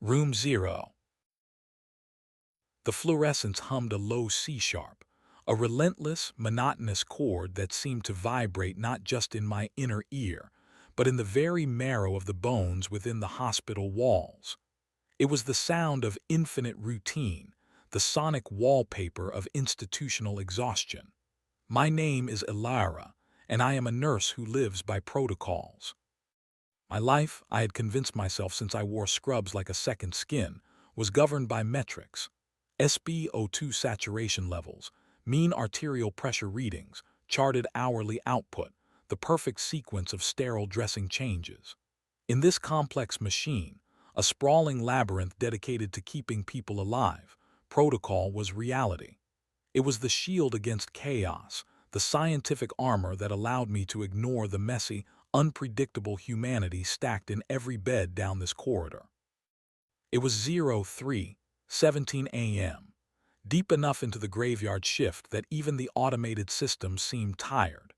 Room 0. The fluorescence hummed a low C-sharp, a relentless, monotonous chord that seemed to vibrate not just in my inner ear, but in the very marrow of the bones within the hospital walls. It was the sound of infinite routine, the sonic wallpaper of institutional exhaustion. My name is Elara, and I am a nurse who lives by protocols. My life, I had convinced myself since I wore scrubs like a second skin, was governed by metrics. SpO2 saturation levels, mean arterial pressure readings, charted hourly output, the perfect sequence of sterile dressing changes. In this complex machine, a sprawling labyrinth dedicated to keeping people alive, protocol was reality. It was the shield against chaos, the scientific armor that allowed me to ignore the messy, unpredictable humanity stacked in every bed down this corridor. It was 03:17 a.m., deep enough into the graveyard shift that even the automated system seemed tired.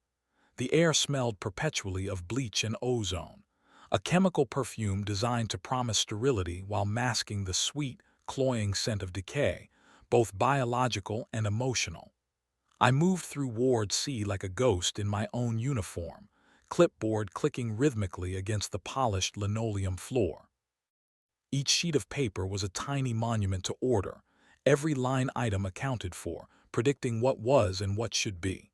The air smelled perpetually of bleach and ozone, a chemical perfume designed to promise sterility while masking the sweet, cloying scent of decay, both biological and emotional. I moved through Ward C like a ghost in my own uniform, clipboard clicking rhythmically against the polished linoleum floor. Each sheet of paper was a tiny monument to order, every line item accounted for, predicting what was and what should be.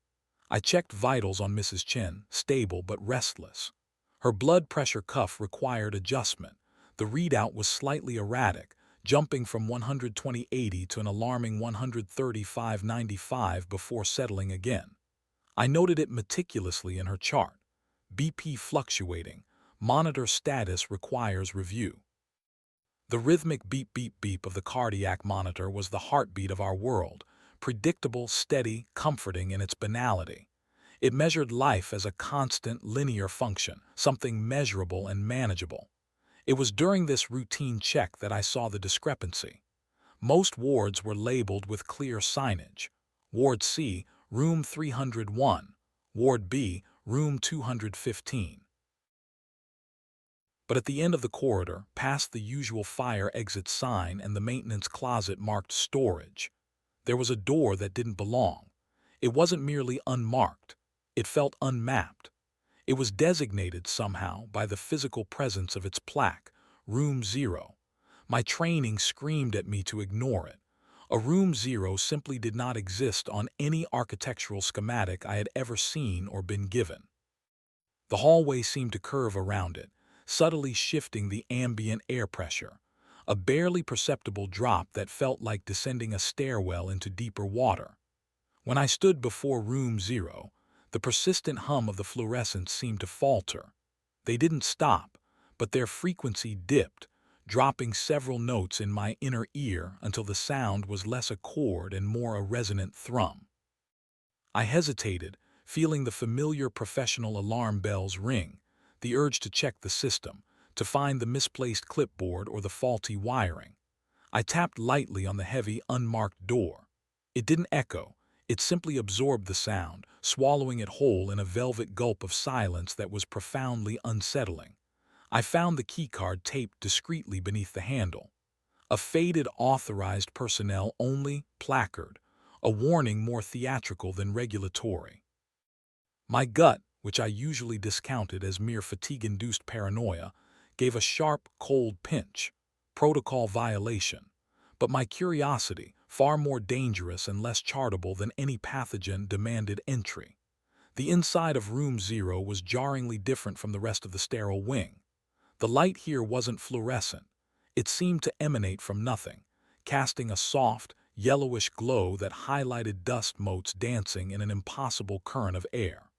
I checked vitals on Mrs. Chen, stable but restless. Her blood pressure cuff required adjustment. The readout was slightly erratic, jumping from 120/80 to an alarming 135/95 before settling again. I noted it meticulously in her chart. BP fluctuating. Monitor status requires review. The rhythmic beep beep beep of the cardiac monitor was the heartbeat of our world, predictable, steady, comforting in its banality. It measured life as a constant, linear function, something measurable and manageable. It was during this routine check that I saw the discrepancy. Most wards were labeled with clear signage. Ward C, room 301. Ward B, room 215. But at the end of the corridor, past the usual fire exit sign and the maintenance closet marked storage, there was a door that didn't belong. It wasn't merely unmarked. It felt unmapped. It was designated somehow by the physical presence of its plaque, Room 0. My training screamed at me to ignore it. A Room 0 simply did not exist on any architectural schematic I had ever seen or been given. The hallway seemed to curve around it, subtly shifting the ambient air pressure, a barely perceptible drop that felt like descending a stairwell into deeper water. When I stood before Room 0, the persistent hum of the fluorescents seemed to falter. They didn't stop, but their frequency dipped, dropping several notes in my inner ear until the sound was less a chord and more a resonant thrum. I hesitated, feeling the familiar professional alarm bells ring, the urge to check the system, to find the misplaced clipboard or the faulty wiring. I tapped lightly on the heavy, unmarked door. It didn't echo. It simply absorbed the sound, swallowing it whole in a velvet gulp of silence that was profoundly unsettling. I found the keycard taped discreetly beneath the handle. A faded authorized personnel only placard, a warning more theatrical than regulatory. My gut, which I usually discounted as mere fatigue-induced paranoia, gave a sharp, cold pinch. Protocol violation. But my curiosity, far more dangerous and less chartable than any pathogen, demanded entry. The inside of Room 0 was jarringly different from the rest of the sterile wing. The light here wasn't fluorescent. It seemed to emanate from nothing, casting a soft, yellowish glow that highlighted dust motes dancing in an impossible current of air.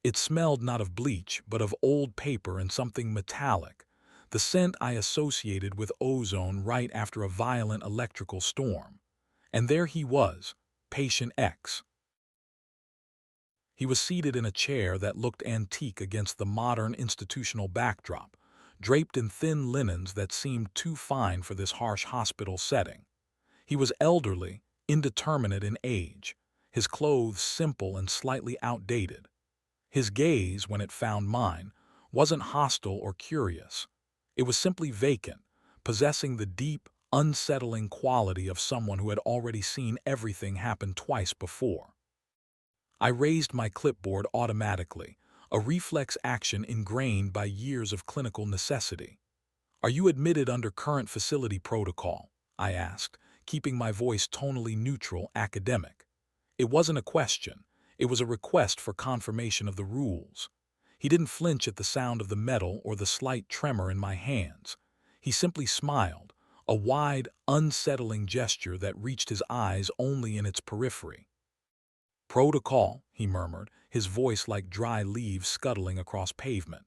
It smelled not of bleach, but of old paper and something metallic, the scent I associated with ozone right after a violent electrical storm. And there he was, Patient X. He was seated in a chair that looked antique against the modern institutional backdrop, draped in thin linens that seemed too fine for this harsh hospital setting. He was elderly, indeterminate in age, his clothes simple and slightly outdated. His gaze, when it found mine, wasn't hostile or curious. It was simply vacant, possessing the deep, unsettling quality of someone who had already seen everything happen twice before. I raised my clipboard automatically, a reflex action ingrained by years of clinical necessity. "Are you admitted under current facility protocol?" I asked, keeping my voice tonally neutral, academic. It wasn't a question, it was a request for confirmation of the rules. He didn't flinch at the sound of the metal or the slight tremor in my hands. He simply smiled, a wide, unsettling gesture that reached his eyes only in its periphery. "Protocol," he murmured, his voice like dry leaves scuttling across pavement.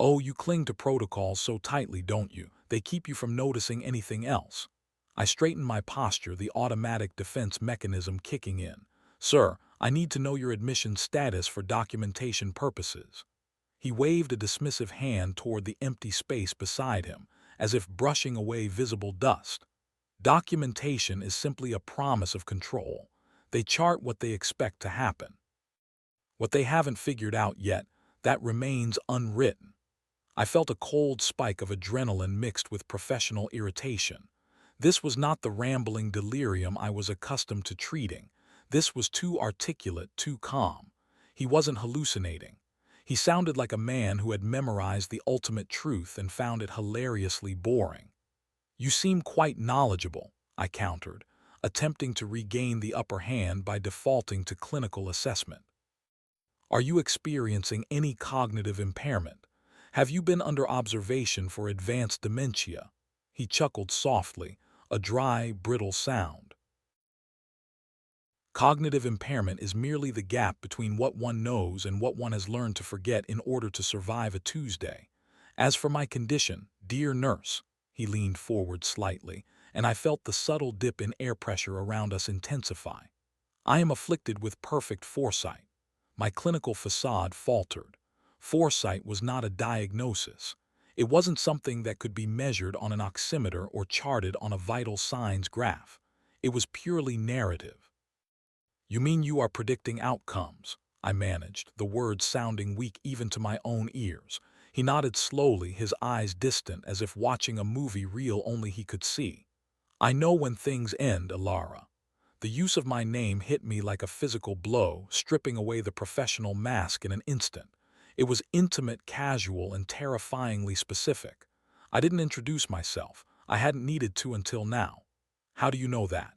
"Oh, you cling to protocols so tightly, don't you? They keep you from noticing anything else." I straightened my posture, the automatic defense mechanism kicking in. "Sir, I need to know your admission status for documentation purposes." He waved a dismissive hand toward the empty space beside him, as if brushing away visible dust. "Documentation is simply a promise of control. They chart what they expect to happen. What they haven't figured out yet, that remains unwritten." I felt a cold spike of adrenaline mixed with professional irritation. This was not the rambling delirium I was accustomed to treating. This was too articulate, too calm. He wasn't hallucinating. He sounded like a man who had memorized the ultimate truth and found it hilariously boring. "You seem quite knowledgeable," I countered, attempting to regain the upper hand by defaulting to clinical assessment. "Are you experiencing any cognitive impairment? Have you been under observation for advanced dementia?" He chuckled softly, a dry, brittle sound. "Cognitive impairment is merely the gap between what one knows and what one has learned to forget in order to survive a Tuesday. As for my condition, dear nurse," he leaned forward slightly, and I felt the subtle dip in air pressure around us intensify. "I am afflicted with perfect foresight." My clinical facade faltered. Foresight was not a diagnosis. It wasn't something that could be measured on an oximeter or charted on a vital signs graph. It was purely narrative. "You mean you are predicting outcomes?" I managed, the words sounding weak even to my own ears. He nodded slowly, his eyes distant, as if watching a movie reel only he could see. "I know when things end, Alara." The use of my name hit me like a physical blow, stripping away the professional mask in an instant. It was intimate, casual, and terrifyingly specific. I didn't introduce myself. I hadn't needed to until now. "How do you know that?"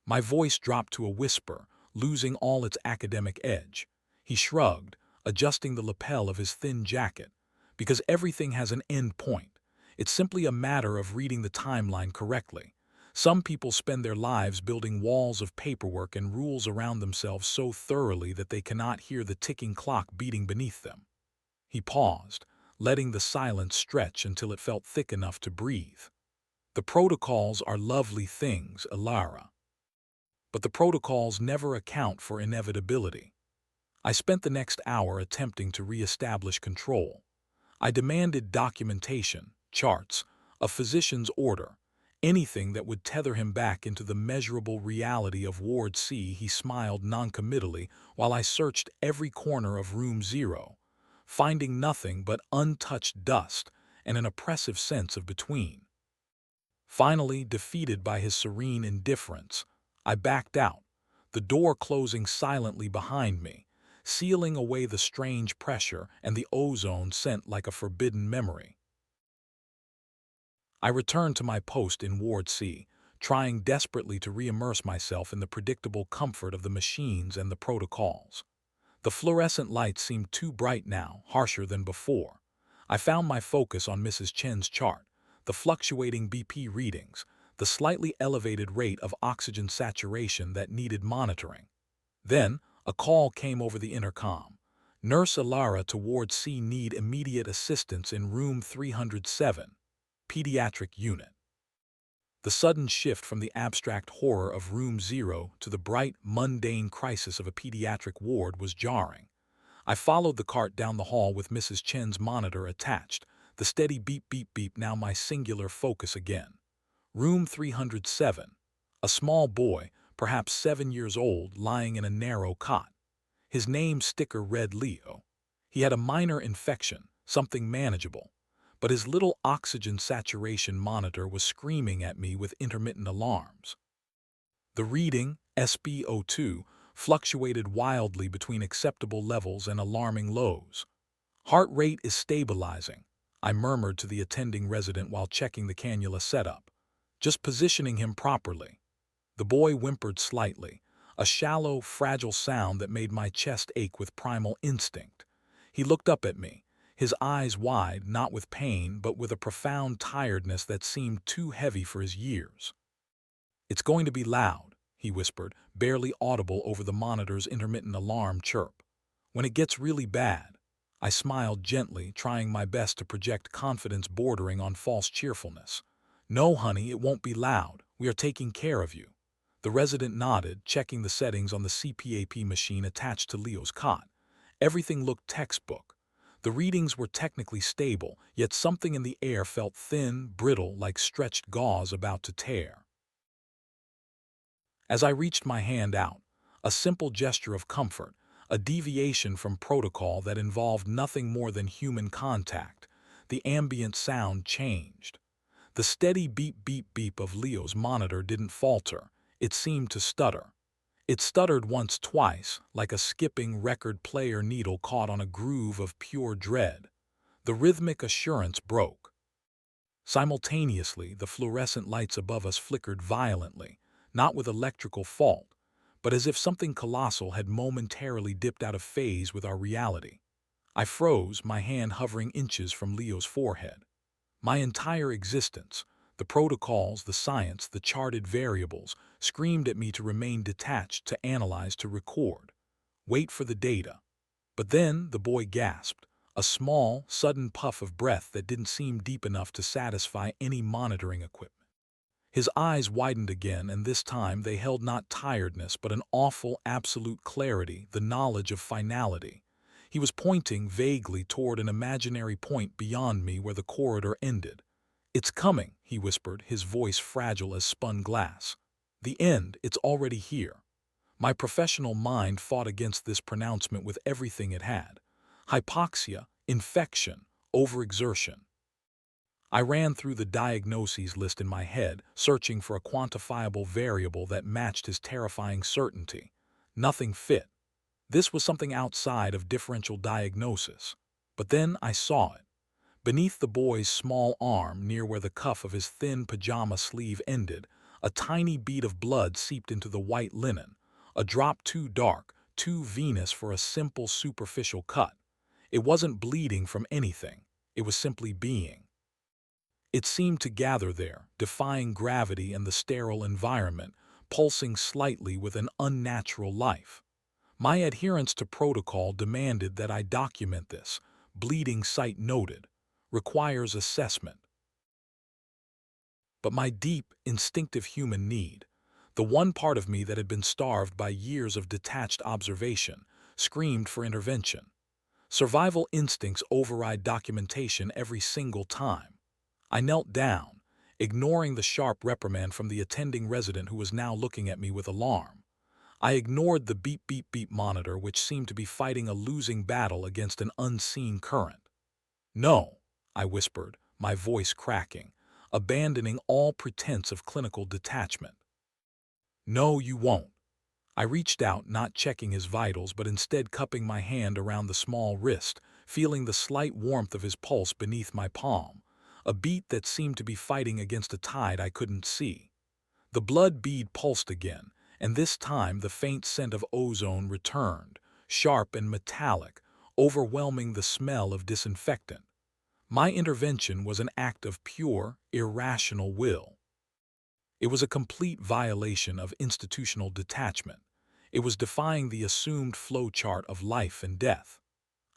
My voice dropped to a whisper, losing all its academic edge. He shrugged, adjusting the lapel of his thin jacket. "Because everything has an end point. It's simply a matter of reading the timeline correctly. Some people spend their lives building walls of paperwork and rules around themselves so thoroughly that they cannot hear the ticking clock beating beneath them." He paused, letting the silence stretch until it felt thick enough to breathe. "The protocols are lovely things, Alara. But the protocols never account for inevitability." I spent the next hour attempting to re-establish control. I demanded documentation, charts, a physician's order, anything that would tether him back into the measurable reality of Ward C. He smiled noncommittally while I searched every corner of Room 0, finding nothing but untouched dust and an oppressive sense of between. Finally, defeated by his serene indifference, I backed out, the door closing silently behind me, sealing away the strange pressure and the ozone scent like a forbidden memory. I returned to my post in Ward C, trying desperately to re-immerse myself in the predictable comfort of the machines and the protocols. The fluorescent lights seemed too bright now, harsher than before. I found my focus on Mrs. Chen's chart, the fluctuating BP readings, the slightly elevated rate of oxygen saturation that needed monitoring. Then, a call came over the intercom. "Nurse Alara to Ward C need immediate assistance in room 307, pediatric unit." The sudden shift from the abstract horror of room 0 to the bright, mundane crisis of a pediatric ward was jarring. I followed the cart down the hall with Mrs. Chen's monitor attached, the steady beep-beep-beep now my singular focus again. Room 307. A small boy, perhaps 7 years old, lying in a narrow cot. His name sticker read Leo. He had a minor infection, something manageable, but his little oxygen saturation monitor was screaming at me with intermittent alarms. The reading, SpO2, fluctuated wildly between acceptable levels and alarming lows. "Heart rate is stabilizing," I murmured to the attending resident while checking the cannula setup. "Just positioning him properly." The boy whimpered slightly, a shallow, fragile sound that made my chest ache with primal instinct. He looked up at me, his eyes wide, not with pain, but with a profound tiredness that seemed too heavy for his years. "It's going to be loud," he whispered, barely audible over the monitor's intermittent alarm chirp. "When it gets really bad." I smiled gently, trying my best to project confidence bordering on false cheerfulness. "No, honey, it won't be loud. We are taking care of you." The resident nodded, checking the settings on the CPAP machine attached to Leo's cot. Everything looked textbook. The readings were technically stable, yet something in the air felt thin, brittle, like stretched gauze about to tear. As I reached my hand out, a simple gesture of comfort, a deviation from protocol that involved nothing more than human contact, the ambient sound changed. The steady beep-beep-beep of Leo's monitor didn't falter, it seemed to stutter. It stuttered once, twice, like a skipping record player needle caught on a groove of pure dread. The rhythmic assurance broke. Simultaneously, the fluorescent lights above us flickered violently, not with electrical fault, but as if something colossal had momentarily dipped out of phase with our reality. I froze, my hand hovering inches from Leo's forehead. My entire existence, the protocols, the science, the charted variables, screamed at me to remain detached, to analyze, to record. Wait for the data. But then the boy gasped, a small, sudden puff of breath that didn't seem deep enough to satisfy any monitoring equipment. His eyes widened again, and this time they held not tiredness but an awful, absolute clarity, the knowledge of finality. He was pointing vaguely toward an imaginary point beyond me where the corridor ended. "It's coming," he whispered, his voice fragile as spun glass. "The end, it's already here." My professional mind fought against this pronouncement with everything it had. Hypoxia, infection, overexertion. I ran through the diagnoses list in my head, searching for a quantifiable variable that matched his terrifying certainty. Nothing fit. This was something outside of differential diagnosis. But then I saw it. Beneath the boy's small arm, near where the cuff of his thin pajama sleeve ended, a tiny bead of blood seeped into the white linen, a drop too dark, too venous for a simple superficial cut. It wasn't bleeding from anything. It was simply being. It seemed to gather there, defying gravity and the sterile environment, pulsing slightly with an unnatural life. My adherence to protocol demanded that I document this. Bleeding site noted. Requires assessment. But my deep, instinctive human need, the one part of me that had been starved by years of detached observation, screamed for intervention. Survival instincts override documentation every single time. I knelt down, ignoring the sharp reprimand from the attending resident who was now looking at me with alarm. I ignored the beep-beep-beep monitor, which seemed to be fighting a losing battle against an unseen current. "No," I whispered, my voice cracking, abandoning all pretense of clinical detachment. "No, you won't." I reached out, not checking his vitals, but instead cupping my hand around the small wrist, feeling the slight warmth of his pulse beneath my palm, a beat that seemed to be fighting against a tide I couldn't see. The blood bead pulsed again, and this time the faint scent of ozone returned, sharp and metallic, overwhelming the smell of disinfectant. My intervention was an act of pure, irrational will. It was a complete violation of institutional detachment. It was defying the assumed flowchart of life and death.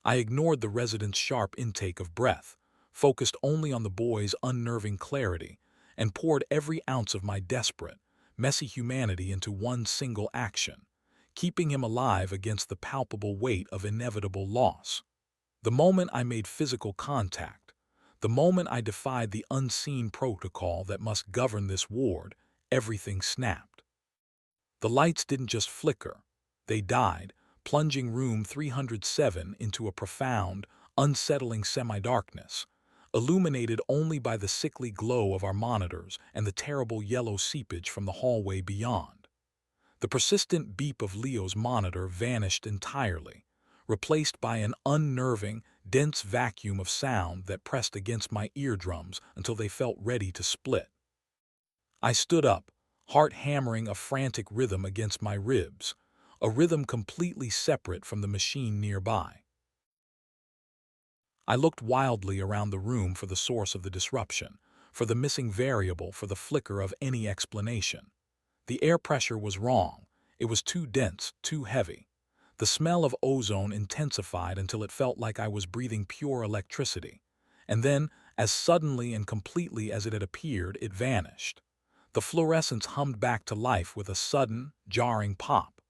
I ignored the resident's sharp intake of breath, focused only on the boy's unnerving clarity, and poured every ounce of my desperate, messy humanity into one single action, keeping him alive against the palpable weight of inevitable loss. The moment I made physical contact, the moment I defied the unseen protocol that must govern this ward, everything snapped. The lights didn't just flicker, they died, plunging room 307 into a profound, unsettling semi-darkness, illuminated only by the sickly glow of our monitors and the terrible yellow seepage from the hallway beyond. The persistent beep of Leo's monitor vanished entirely, replaced by an unnerving, dense vacuum of sound that pressed against my eardrums until they felt ready to split. I stood up, heart hammering a frantic rhythm against my ribs, a rhythm completely separate from the machine nearby. I looked wildly around the room for the source of the disruption, for the missing variable, for the flicker of any explanation. The air pressure was wrong. It was too dense, too heavy. The smell of ozone intensified until it felt like I was breathing pure electricity. And then, as suddenly and completely as it had appeared, it vanished. The fluorescence hummed back to life with a sudden, jarring pop.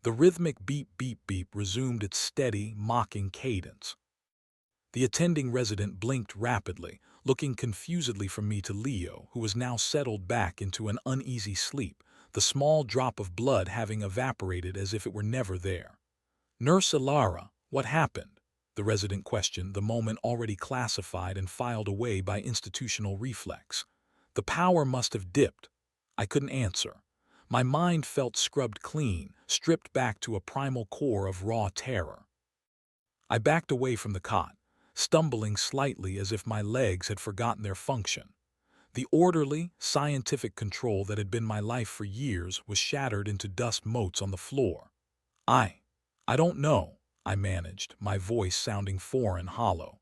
The rhythmic beep beep beep resumed its steady, mocking cadence. The attending resident blinked rapidly, looking confusedly from me to Leo, who was now settled back into an uneasy sleep, the small drop of blood having evaporated as if it were never there. "Nurse Ilara, what happened?" the resident questioned, the moment already classified and filed away by institutional reflex. "The power must have dipped." I couldn't answer. My mind felt scrubbed clean, stripped back to a primal core of raw terror. I backed away from the cot, stumbling slightly as if my legs had forgotten their function. The orderly, scientific control that had been my life for years was shattered into dust motes on the floor. I don't know," I managed, my voice sounding foreign, hollow.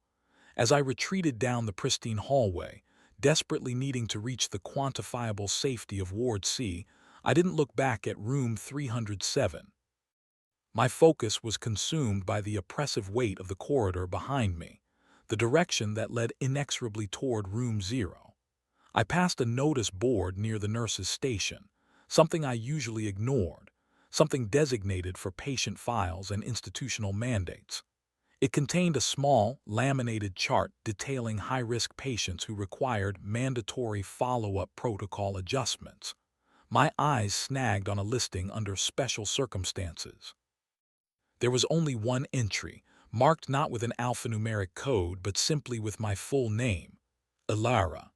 As I retreated down the pristine hallway, desperately needing to reach the quantifiable safety of Ward C, I didn't look back at room 307. My focus was consumed by the oppressive weight of the corridor behind me, the direction that led inexorably toward room 0. I passed a notice board near the nurse's station, something I usually ignored, something designated for patient files and institutional mandates. It contained a small, laminated chart detailing high-risk patients who required mandatory follow-up protocol adjustments. My eyes snagged on a listing under special circumstances. There was only one entry, marked not with an alphanumeric code but simply with my full name, Ilara.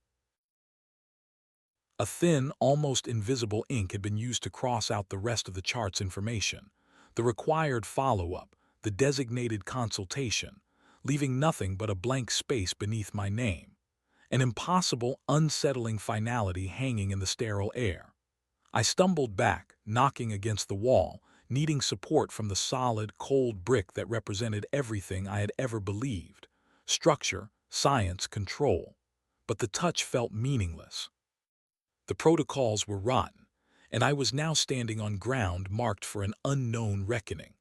A thin, almost invisible ink had been used to cross out the rest of the chart's information, the required follow-up, the designated consultation, leaving nothing but a blank space beneath my name, an impossible, unsettling finality hanging in the sterile air. I stumbled back, knocking against the wall, needing support from the solid, cold brick that represented everything I had ever believed: structure, science, control. But the touch felt meaningless. The protocols were rotten, and I was now standing on ground marked for an unknown reckoning.